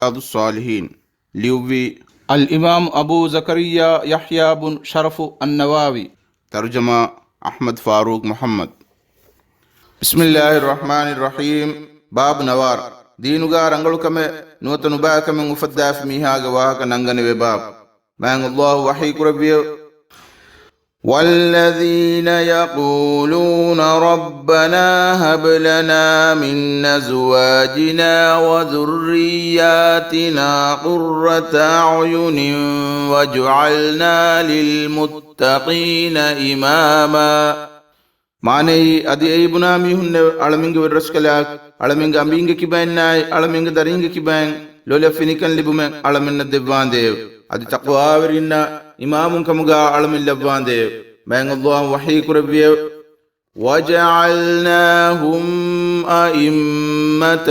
الصالحين ليوبي الإمام أبو زكريا يحيى بن شرف النووي ترجمة أحمد فاروق محمد بسم الله الرحمن الرحيم باب نوار دينوغا رنگلوكمه نوتنو باكمه مفداف ميهاغ واهك ننغنوه باب بان الله وحي كربيه والذين يقولون ربنا هب لنا من أزواجنا وذرياتنا قرة أعين واجعلنا للمتقين إماما ماني أدي أيبنا ميهن ألمينغ ورسكلاك ألمينغ أمبينغ كيبايناي ألمينغ دارينغ كيباين لولا فينيكن لبومن ألمين الدبان ديو أدي تقوى ورنا إمام كمغا ألمين لبان ديو بين الله وحي كربيه وجعلناهم أئمة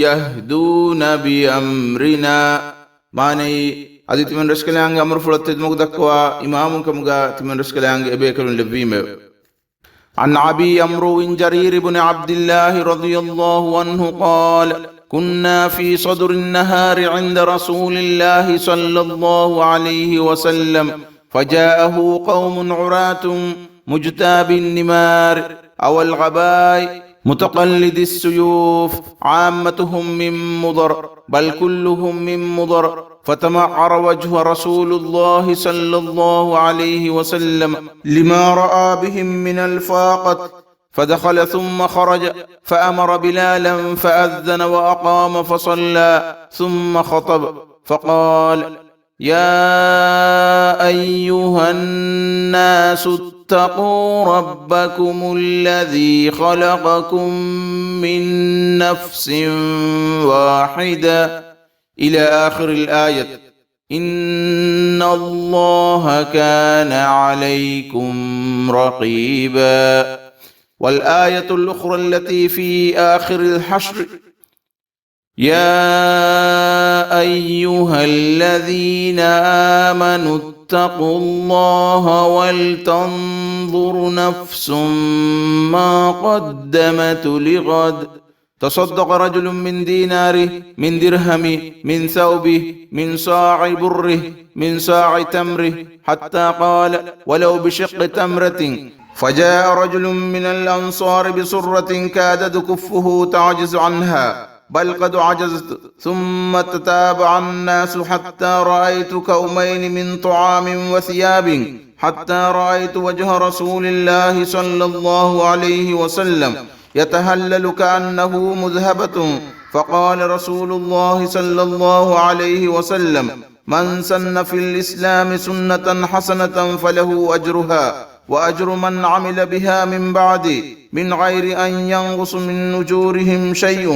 يهدون بأمرنا ماني أدي تمن رسكلاك أمر فلت مغدقوا إمام كمغا تمن رسكلاك إبيكرون لبيمه عن أبي عمرو جرير بن عبد الله رضي الله عنه قال كنا في صدر النهار عند رسول الله صلى الله عليه وسلم فجاءه قوم عراة مجتاب النمار أو الغباء متقلد السيوف عامتهم من مضر بل كلهم من مضر فتمعر وجه رسول الله صلى الله عليه وسلم لما رأى بهم من الفاقة فدخل ثم خرج فأمر بلالا فأذن وأقام فصلى ثم خطب فقال يا أيها الناس اتقوا ربكم الذي خلقكم من نفس واحدة إلى آخر الآية إن الله كان عليكم رقيبا والآية الأخرى التي في آخر الحشر يا أيها الذين آمنوا اتقوا الله ولتنظر نفس ما قدمت لغد تصدق رجل من ديناره من درهمه من ثوبه من صاع بره من صاع تمره حتى قال ولو بشق تمرة فجاء رجل من الأنصار بصرة كادت كفه تعجز عنها بل قد عجزت ثم تتابع الناس حتى رأيت كومين من طعام وثياب حتى رأيت وجه رسول الله صلى الله عليه وسلم يتهلل كأنه مذهبة فقال رسول الله صلى الله عليه وسلم من سن في الإسلام سنة حسنة فله أجرها وأجر من عمل بها من بعد من غير أن ينقص من أجورهم شيء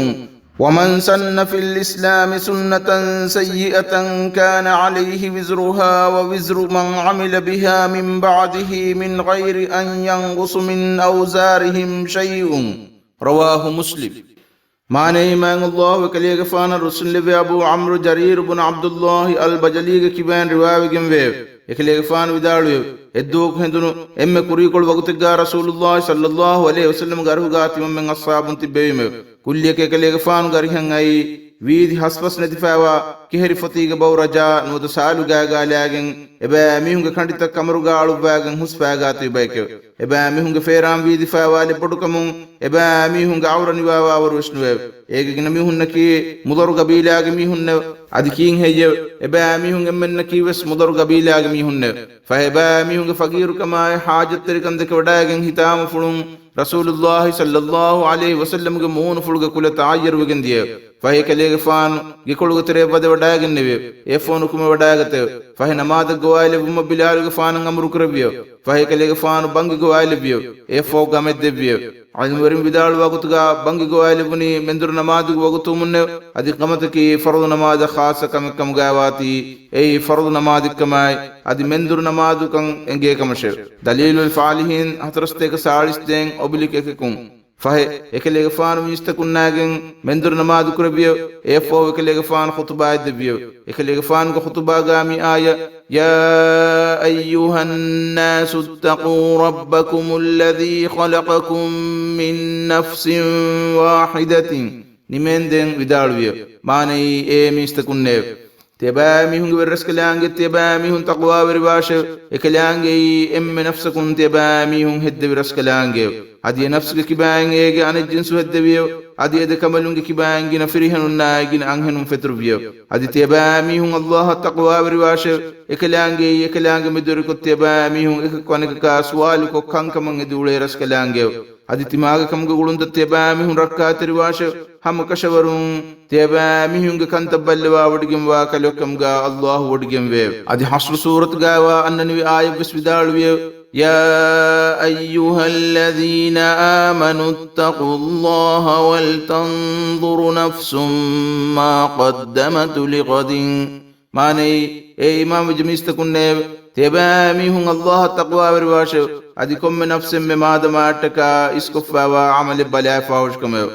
ومن سن في الإسلام سنة سيئة كان عليه وزرها ووزر من عمل بها من بعده من غير أن ينقص من أوزارهم شيء رواه مسلم معنى إيمان الله وكليك فانا رسول أبو عمرو جرير بن عبد الله البجلي كبان رواية جنبه يكليك فان ودارو එද්දෝක හෙඳුණු එම්මෙ කුරීකොළ වගුතිග්ගා රසූලුල්ලාහි සල්ලල්ලාහු අලයිහි වසල්ලම් ගරුහුගා තිමෙන් අස්සාබුන් තිබෙවිම කුල්ලියක එකලේක ෆානු ගරිහන් අයි වීදි හස්පස් නැතිෆාවා කිහෙරි ෆතීග බව රජා නුවද සාලු ගාගාලයාගෙන් එබෑ මිහුන්ගේ කණ්ඩිත කමරුගා අලුබෑගෙන් හුස්පෑගා තිබයික එබෑ මිහුන්ගේ ෆේරාම් වීදි ෆාවා ලිපඩුකමුන් එබෑ මිහුන්ගේ අවර නිවාවා වරුෂ්නුවේ ඒකගෙන මිහුන්නකී මුදරු ගබීලාගේ මිහුන්න අදිකීන් හෙය එබෑ මිහුන් එම්මන්න කීවස් මුදරු ගබීලාගේ මිහුන්න ෆහෙබෑ මිහුන්ගේ ෆගීරු කමාය හාජත් තරිකන් දෙක වඩාගෙන් හිතාම ෆුළුන් රසූලුල්ලාහි සල්ලල්ලාහු අලයිහි වසල්ලම්ගේ මූණ ෆුළුග කුල තායර් වගෙන් දිය ෆහේ කලේග ෆාන් ගිකොළුග තරේ බද වඩාගෙන් නෙවේ ඒ ෆෝන් කුම වඩාගත ෆහේ නමාද ගෝයිල බුම බිලාල්ගේ ෆානන් අමරු කරබිය ෆහේ කලේග ෆාන් බංගි ගෝයිල බිය ඒ ෆෝ ගමෙ දෙබිය අල්මරින් විදාල් වගතුගා බංගි ගෝයිල බුනි මෙන්දුර නමාදු වගතු මුන්නේ අදි කමතකී ෆර්ද් නමාද ખાસ කම ගාවාති ඒ ෆර්ද් නමාද කමයි අදි මෙන්දුර නමාදු කන් එංගේ කමෂේ දලීලුල් ෆාලිහින් හතරස්තේක සාලිස්තෙන් ඔබිලික එකකුන් فهي اكليغ فان مستكناغن مندر نماذ كربيو افو اكليغ فان خطبه دبيو اكليغ فان خطبه غامي آية يا أيها الناس اتقوا ربكم الذي خلقكم من نفس واحدة nimenden vidalwiyo manai e mistakunne teba mihun werraskalange teba mihun taqwa werwashe ekalange emme nafsakun teba mihun hedde werraskalange adi nafsuge kibaangege anajinsu heddewiyo adi ede kamalunge kibaange na firihanun naagin anghenun fetruwiyo adi teba mihun allah taqwa werwashe ekalange midori ko teba mihun ekakwaneka ka suwalu ko kankaman edule raskalange adi timaga kamge gulunda teba mihun rakkaateri washe ham kashawarun teba mihunge kanta ballewa wodgem wa kalokam ga allah wodgem we adi hasr surat ga wa annani ayat bismidalwiyo يا أيها الذين آمنوا اتقوا الله ولتنظر نفس ما قدمت لغد ماني اي امام جميستكن تباميهم الله تقوى ورواش اديكم من نفس ما دماتك اسكفا وعمل بلا فاوشكم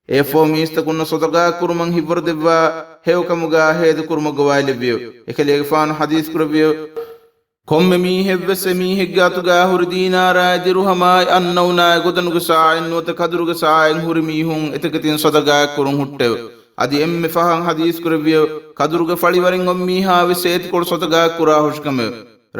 efo mistakunna sodaga kurman hibur debba hewkamuga hed kurmuga walibiyo ekelege fan hadith kurbiyo komme mi hevse mi higgatuga hur dinara dirhama annawna godanuga sa'in wata kadruga sa'in hur mihun etekatin sodaga kurun huttew adi emme fahan hadith kurbiyo kadruga faliwarin ommi ha weset kol sodaga kura hushkame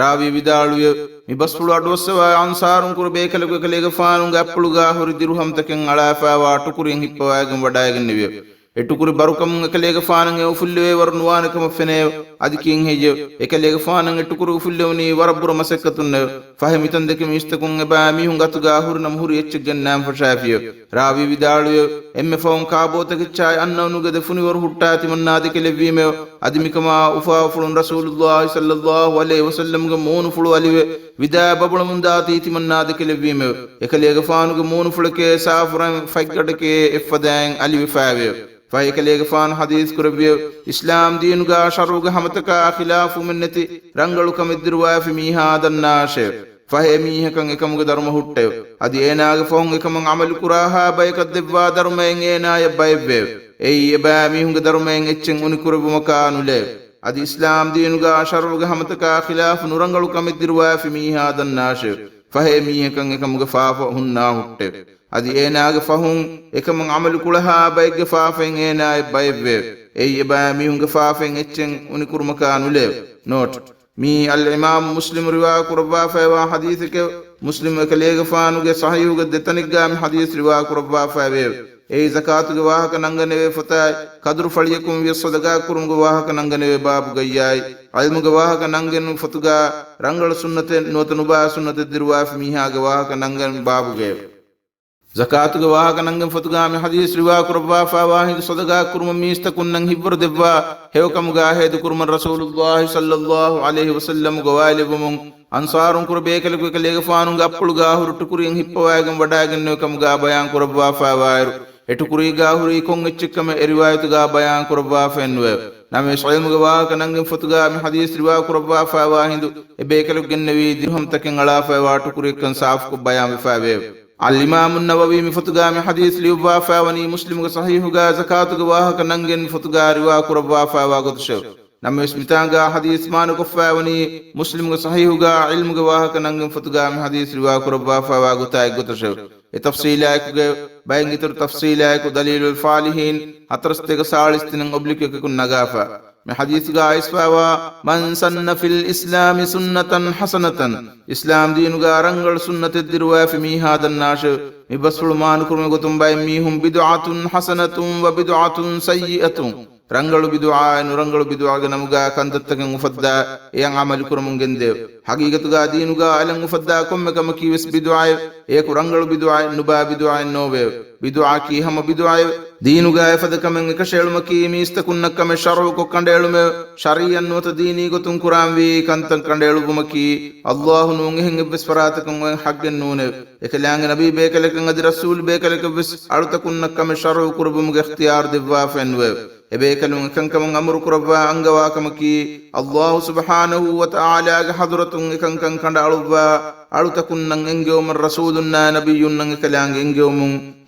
rawi vidaluyo mi basfulu adoswa ansarun kur bekalagu kalega faanunga appuluga hur dirham taken alafa wa tukurin hippawagen wadagen niyo etukuri barukam ekalega faanange ufulle warnuwanakam fene adikin heje ekalega faanange etukuri ufullewni warabbura masakkatun fahimitan deke mistakun ba mi hungatuga hurnam huri etchgen nam fashafiyo rawi vidaluyo emme faun kaabotake chai annawnuge defuni war huttati mannadi kelevime adimikama ufa fulun rasulullah sallallahu alaihi wasallam ge moonu fulu aliwe vida babula mundati timannadi kelevime ekalega faanuge moonu fulke safran faggadake effadan aliwe faawe فايكليغ فان حديث كربيو اسلام دينغا شروغ همتكا خلاف منتي رنگلو كمدروا في ميها دناش فهميه كان اكمغ درم هوتيو ادي اناغ فون اكمن عمل كراها بايك دبوا درمين انا يبايب اي يبا ميهنغ درمين اتچن ان كرب مكانو له ادي اسلام دينغا شروغ همتكا خلاف نورنگلو كمدروا في ميها دناش فهميه كان اكمغ فافا هنا هوتيو adi eenaage fahun ekamang amal kulaha bayge faafen eenaay baybe ey ba mi hunge faafen echen uni kurmakanu le note mi al imam muslim riwa kurba fa wa hadith ke muslim kalege faanuge sahihuge detaniga mi hadith riwa kurba fa we ey zakatuge wahaka nangane we fatay kadru faliyakum wi sadaga kurumge wahaka nangane we babu gayyay ilmuge wahaka nangen fatuga rangal sunnate notanu ba sunnate dirwa fi mi haage wahaka nangen babu ge zakatuge wahaka nangem fatuga mi hadith riwa kurba fa wahid sadaga kurum mistakun nang hibur debba hewkamuga hed kurum rasulullah sallallahu alaihi wasallam gawalibum ansarun kurbe kelku kelege faanunga appuluga hurutu kurin hippawagem wadagen kamuga bayan kurba fa wairu etukuriga huri kon echikame riwayatuga bayan kurba fenwe name soymuga wahaka nangem fatuga mi hadith riwa kurba fa wahid ebe kelku gennewi dirham taken ala fa wa tukuri kan saaf ko bayan fa we الإمام النووي مفتقا من حديث ليوبافا وني مسلم صحيحا زكاة واهك ننجن فتقا رواك ربافا وقدشو نم اسمتانغا حديث مانو كفا وني مسلم صحيحا علم واهك ننجن فتقا من حديث رواك ربافا وقدتاي قدشو تفصيلك باين تفصيلك دليل الفالحين أترستك سالستن أبليك كن نغافا من حديث غايس فاوا من سن في الإسلام سنة حسنة إسلام دين غارنغل سنة الدروا في مي هذا الناش مبسل مان كرم غتم باي ميهم بدعة حسنة وبدعة سيئة رنگلو بدعاء نرنگلو بدعاء نمغا كنتتكن مفدا yang amal kurum gende haqiqatu ga dinu ga alang mufadda kom kam ki wis bid'ah e kurangal bid'ah nuba bid'ah nobe bid'ah ki ham bid'ah dinu ga fad kam ka shelum ki mistakun kam sharu ko kandelu me shariyan not dini go tun kuram wi kantan kandelu bumaki allah nu ngeng bis farat kam haggen nune eklang nabi be kalekan adi rasul be kalak bis alutakun kam sharu kurbum ge ikhtiyar dibwa fenwe ebe kalun kankam amru kurba angawa kamaki allah subhanahu wa ta'ala ga hadratun kankan kandaluba alutakun nang engewum rasulunna nabiyyun nang kalang engewum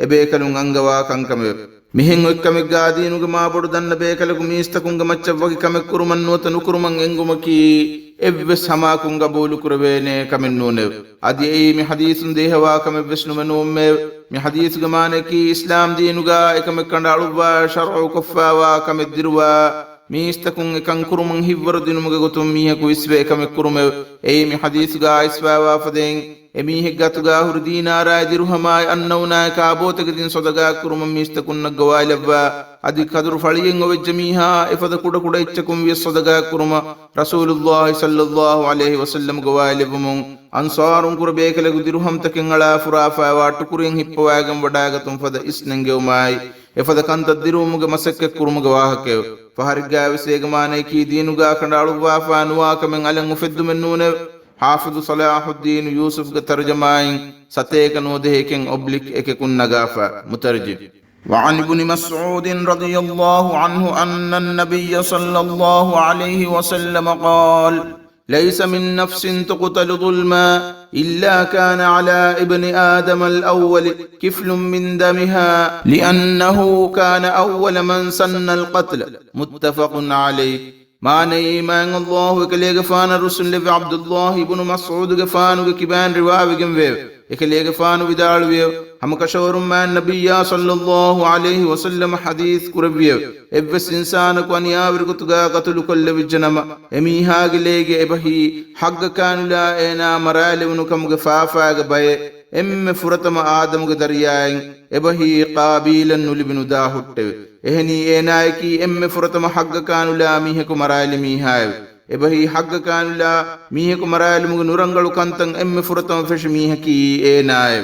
ebe kalun angawa kankame mihen ekkame gadinu ga mabodu danna be kalku mistakun ga macca wagi kame kuruman notanu kuruman engumaki ebbes hamakun gabulu kurvene kamennune adi ei mi hadithun dehawa kam ebbes numenumme mi hadith gamane ki islam diinuga ekamekkanda aluwa shar'u kuffawa kameddirwa mistakun ekan kuruman hivwar dinumuga gotum miheku isbe ekamekkurume ei mi hadith ga iswawa faden emihe gatuga hur dinara dirhamai annawna ka abotagedin sodaga kuruman mistakun nagwalabwa adi kadru faliyen ovejmiha efada kuda kuda ichakum wi sodaga kuruma rasulullah sallallahu alaihi wasallam gwalabum ansarun kurbe kale dirham takengala furafa watu kuren hippawagam wadagatum fada isnengewmai efada kanta dirumuga masakke kurumuga wahake fahariga visegmane ki diinuga kandalu wafa nuwa kamen alan ufeddu mennune حافظ صلاح الدين يوسف كترجمائن ستيك نودهكن أبلك إككن نغافا مترجم وعن ابن مسعود رضي الله عنه أن النبي صلى الله عليه وسلم قال ليس من نفس تقتل ظلما إلا كان على ابن آدم الأول كفل من دمها لأنه كان أول من سن القتل متفق عليه معنى إيمان الله كلي غفان الرسول لفي عبد الله بن مسعود غفان وكبان رواوي جنبه كلي غفان ودالوي هم كشور ما النبي صلى الله عليه وسلم حديث كربيه ابس انسان كون ياور كتغا قتل كل وجنما امي هاغليغ ابهي حق كان لا انا مرالون كم غفافا غبي ام فرتم آدم غدرياين ابهي قابيلا نلبن داهت ehni enayki emme furatama hagga kanula miheku marali mihaay ebahi hagga kanula miheku marali mugu nurangalu kantan emme furatama fesh mihaki enay